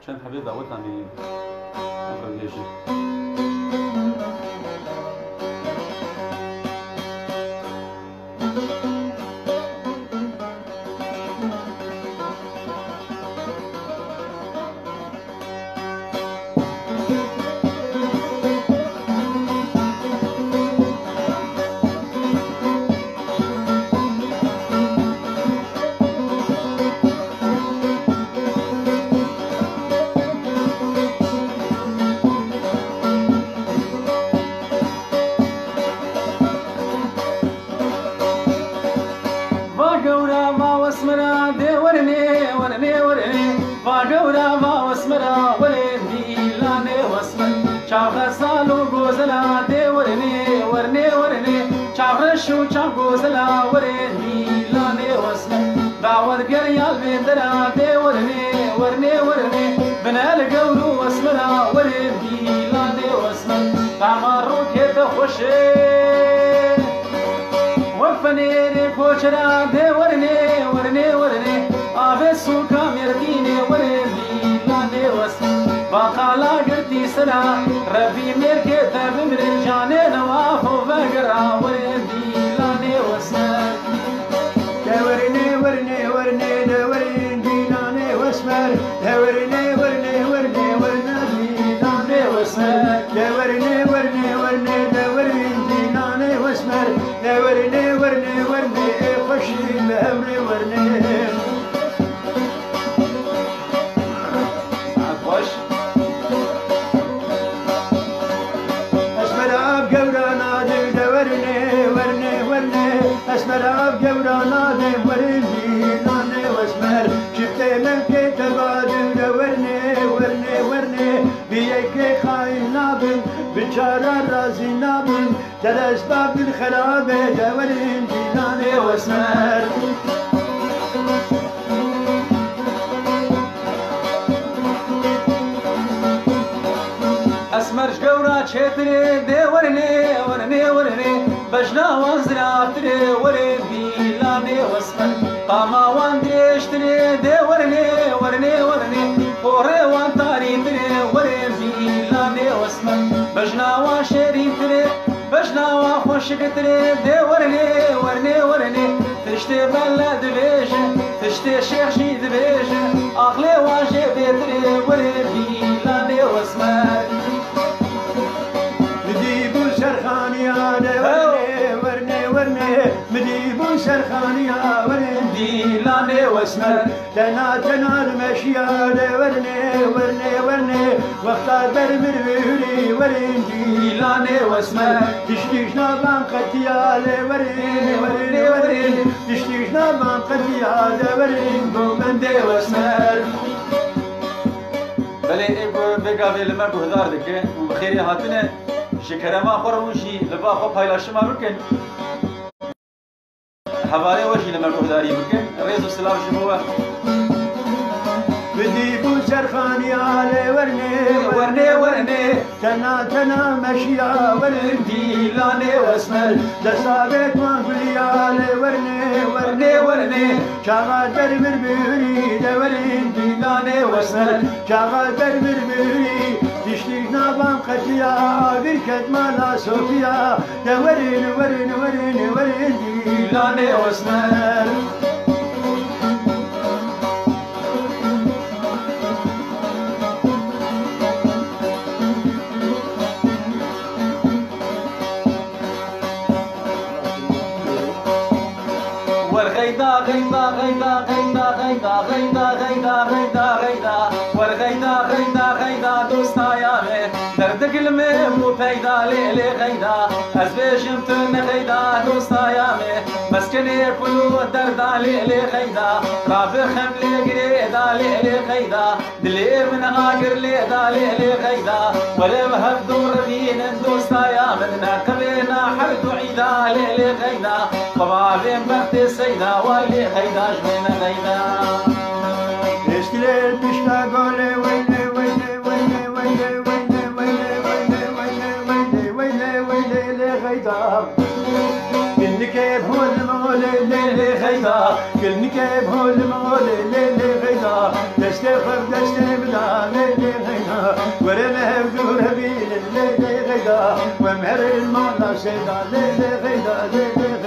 عشان حبيت دعوتنا من أفريقيا. ربي مركز بمر الجانين وافو بقرا وردي لاني واسمر دورني ورني ورني دورين ديناني واسمر دورني ورني ورني ورني ديناني واسمر دورني ورني ورني دورين ديناني واسمر دورني ورني ورني خشي بأمري ورني اسمر جورانا دي ورني ناني واسمر شفت من كتباد ورني ورني ورني بيك خاينا بن بشارة رازينا بن تلاسباب الخراب ورني ناني واسمر اسمر جورا شتري دي ورني ورني ورني بجنا وزرعتري ورني لاني واسمر قاما واندريشتري دي ورني ورني ورني قوري وانتاري تري ورني لاني واسمر بجنا وشريتري بجنا وخوشكتري دي ورني ورني ورني تشتي بلد بيج تشتي شيخ شيد بيج اخلي واجي بيتري ورني لاني واسمر مديبو سرخانيا ورندي لاني واسمر تنا تنا المشيا ورني ورني ورني وقت برمر بيري ورندي لاني واسمر تشتيشنا بام قتيال ورني ورني ورني تشتيشنا بام قتيال ورني بومندي واسمر بله ایگو بگاوی لمر کو هزار دکه و بخیری هاتنه شکر ما خورموشی لبا خو پایلاش ما بکن حوالی وجی لمر کو هزاری بکن ریز و سلام شبوه بديبو سرخاني علي ورني ورني ورني تنا تنا مشيا ورندي لاني واسمر دسابت ما قولي علي ورني ورني ورني شاغل برمر بيري دورندي لاني واسمر شاغل برمر بيري تشتينا بام قتيا بركت مالا صوفيا دورين ورن ورن ورندي لاني واسمر والغيدا غيدا غيدا غيدا غيدا غيدا غيدا غيدا غيدا والغيدا غيدا غيدا دوستا يامي درد قلمي مو بيدا ليلي غيدا ازبيجم تن غيدا دوستا يامي مسكني كلو دردا ليلي غيدا رافي خملي قريدا ليلي غيدا دلير من اقر ليدا ليلي غيدا ولم هبدو ربين دوستا يامي ناقبينا حردو عيدا ليلي غيدا طبابين بختي سيدا واللي غيدا جمينا غيدا اسكليل بشتا قولي ويلي ويلي ويلي ويلي ويلي ويلي ويلي ويلي ويلي ويلي لي غيدا كل كيف هو المولي لي غيدا كل كيف هو المولي لي غيدا غيدا دست خب دست بلا ليلي غيدا ورمه بدور بين الليلي غيدا ومهر المعنى سيدا ليلي غيدا ليلي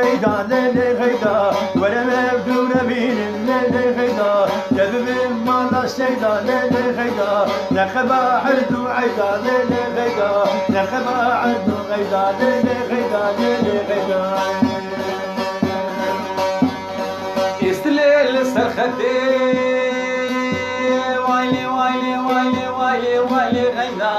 غيدا ليلي غيدا ولا مبدور بين الليلي غيدا جذب المالا سيدا ليلي غيدا نخبا عدو عيدا ليلي غيدا نخبا عدو غيدا ليلي غيدا ليلي غيدا استليل سرختي وايلي وايلي وايلي وايلي وايلي غيدا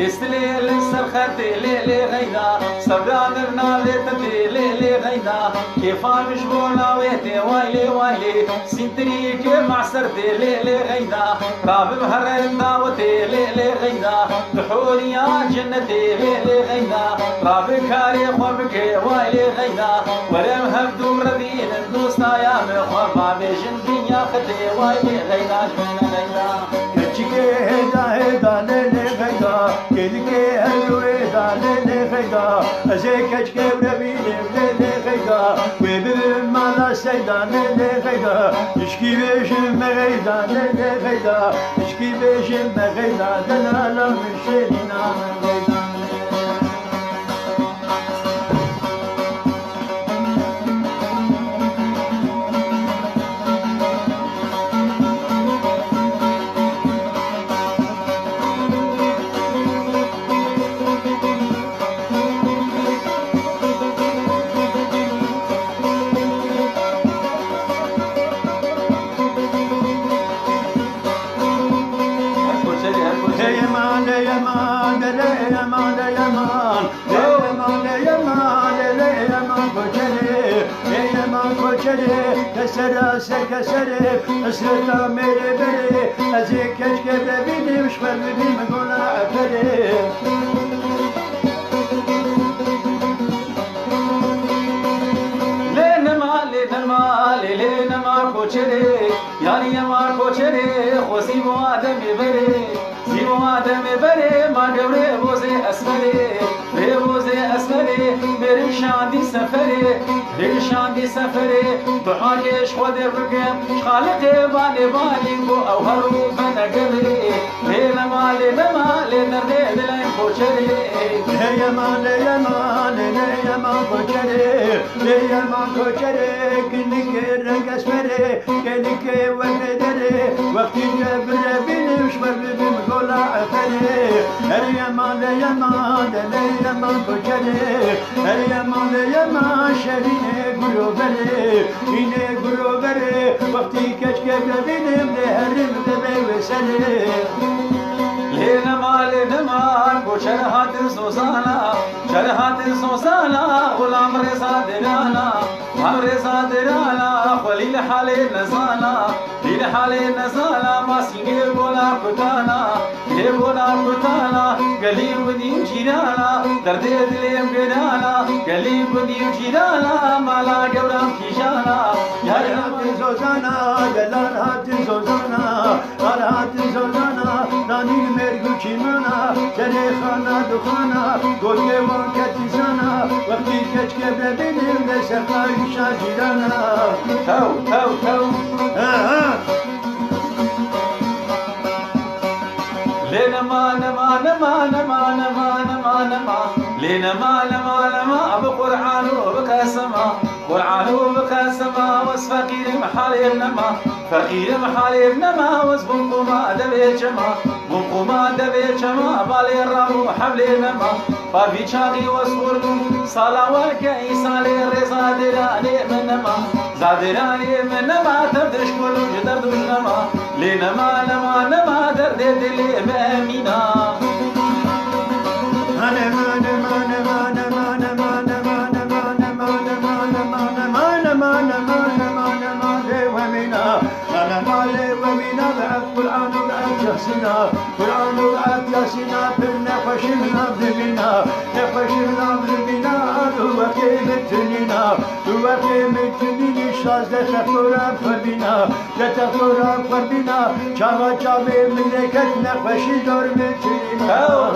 استليل سرختي ليلي غيدا صبران بناويتي ليلي غيدا كيف مش بولاويتي وايلي وايلي سنتريك معسرتي ليلي غيدا راب بهرين داوتي ليلي غيدا بحوريا جنتي ليلي غيدا راب كاري خوبك وايلي غيدا ورم هبدو ردين دوستا يا مخوما بيجن دنيا خدي وايلي غيدا جمينا غيدا كتشكي هيدا هيدا ليلي غيدا كيدكي هلو هيدا ليلي غيدا ازي كتشكي وربيني ليلي غيدا ويبل مالا سيدا ليلي غيدا نشكي بيجن مغيدا ليلي غيدا نشكي بيجن مغيدا دلالا من شيرنا غيدا كسر كسر اسرتا ميري بري ازيك كشكب بيني مش بردي مقول عفري لين ما كوچري يعني ما كوچري خوسي مو ادم بري زيو ادم بري ما دوري بوزي اسمري بوزي اسمري بري شاندي سفري بري شاندي سفري بحاجش خود بكم خالق بالي بالي بو او هرو بنقري لين ما نردي دلين كوچري يا ما كوچري كنك رنگ اسمري كنك وفدري وقت جبر بيني مش بردي مقول عفري يا ما كوچري يا ما شريني قلوبري إني قلوبري وقتي كشكب بيني مهرم دبي وسلي لين ما كوچر هات سوسانا غلام رضا درانا هم رضا درانا خليل حالي نزانا ليل حالي نزانا ما سيني بولا كتانا قليل وديم جيرانا درد دليم قدانا قليل وديم جيرانا مالا قورام كيشانا يا هات زوزانا جلال هات زوزانا هات زوزانا راني مرگو چیمانا جنه خانا دخانا گوگه وان کتیزانا وقتی کچ که ببینیم لسقای شاجیرانا تو لما بقرآن وبقسما وس فقير محالي النما وس بنقوما دبي جما بالي الرامو حبلي نما بابي شاقي وسورم صالا وكي صالي رزا دراني من نما تبدش كل جدر دجنما لنما درد دلي بامينا قرآن وعد ياسنا برنا خشمنا بلبنا هو قيمة تنيني شاز لتفورا فربنا شاغا جامي ملكتنا خشي دور بتنينا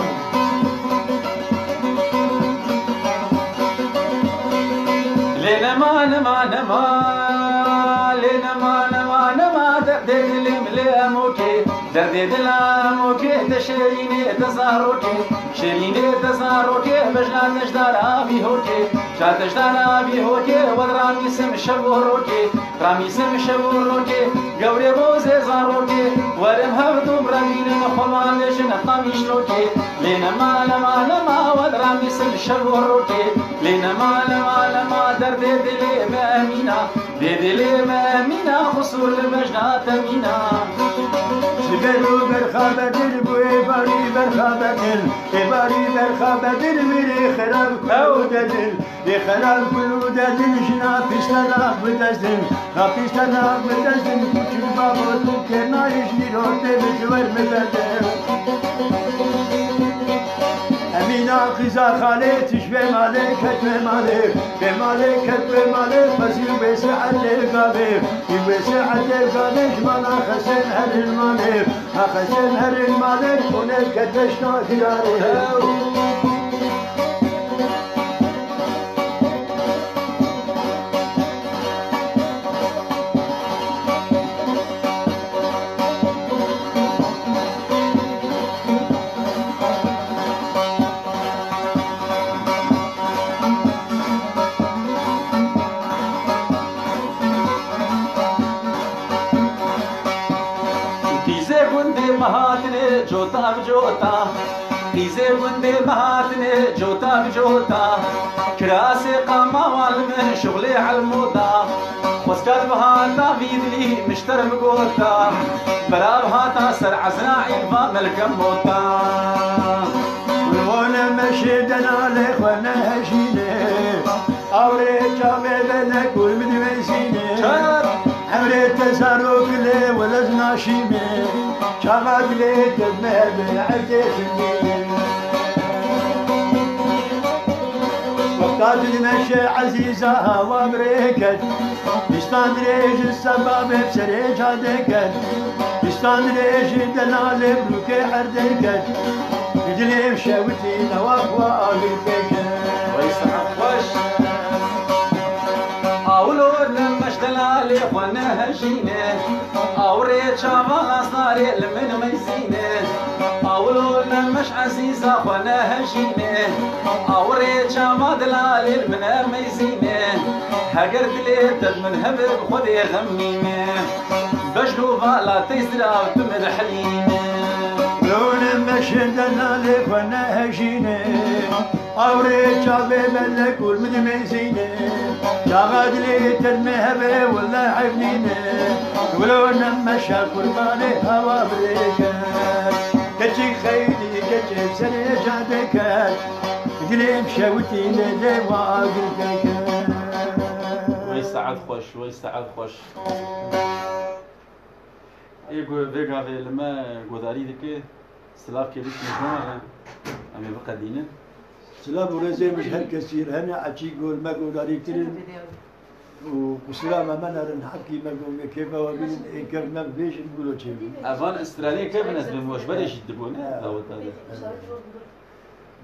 لنما نما نما لنما نما نما درد لملاموكي درد دلاموكي تشريني تزاروكي شريني تزاروكي بجنا تجدار ابي هوكي جا تجدار ابي هوكي ودرامي سم شبوروكي رامي سم شبوروكي قوري بوزي زاروكي ورم هبدو برامين خلوان لجن طاميشلوكي لنما نما نما ودرامي سم شبوروكي لنما نما نما درد دلي مامينا دلي مامينا خصور المجنة تمينا سبلو برخابة دل بوي باري برخابة دل باري برخابة دل ميري خراب كلو دل خراب كلو دل جنا بيستنا بدزن بيستنا بدزن كل بابو تكنا يجري روتي بجور مبدل أمينة قزا خالي تشبه مالك كتب مالك بمالك كتب مالك بس يبسع القابي يبسع القابي جمالا خسن هر المالك خسن هر المالك هناك كدشنا خياره مهاتني جوتا بجوتا قيزي وندي مهاتني جوتا بجوتا كراسي قاما والمن شغلي عالموتا خسكات بهاتا بيدلي مشتر بقوتا بلا بهاتا سر عزراعي ما ملك موتا وانا مشيدنا لك وانا هشيني اوري جامي بلك والمدويسيني عمري تساروك لي ولزنا شيمي شغاد لي تدمه بالعدي سنين وقتات المشي عزيزة وامريكا يستان ريج السباب بسريج هاديكا يستان ريج دلال بروكي حرديكا يجلي بشاوتي نواف واقلبيكا ويسحق وش أولور لمش دلالي وانا هجيني أوريت شامال أصداري لمن ميزيني أولور لمش عزيزة وانا هجيني أوريت شامال دلالي لمن ميزيني هقرد لي تدمن هبب خذي غميني بجلو بالا تيسرا وتمد حليني لون مشي دلالي وانا هجيني أوري شابي ملك والمدميزيني شاغد لي تدمهبي ولا عبنيني ولو نمشى قرباني هوا بريكا كتشي خيلي كتشي بسري جادكا قليم شوتي للي واقلبك ويسعد خوش ويسعد خوش ايگو ویگا ویلما گوداری دکه سلاف که بیش نجوم امی بقدینه سلام ورزي مش هالكثير هنا عشي قول ما قول عليكترين وسلام ما نرن حكي ما قول كيف وبين كرنا بيش نقولوا شيء افان استراليا كيف الناس بموش بريش يدبونه داوت هذا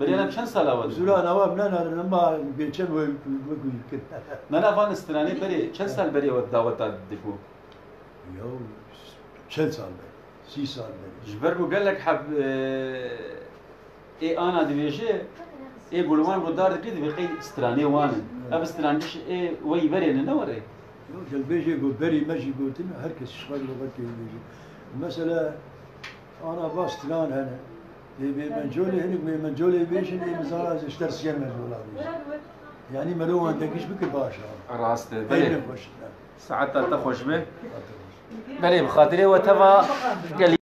برينا بشن صلاوات زولا نواب نرن ما بيشن ويقول كده من افان استراليا بري كم سال بري وداوت دبو يو 6 سال بري 6 سال بري جبركو قال لك حب اي انا ديجي اي قولوان بودار كده بقي استراني وانا اب استرانيش اي وي بري انا نوري يو جل بيجي يقول بري ماشي قلت له هركس شغل لغتي بيجي مثلا انا باستران هنا منجولي هناك منجولي بيجي مزارع اشتر سير منجولا يعني ملو عندك ايش بك باشا راست بري بري ساعتها تخوش به بري بخاطري وتبا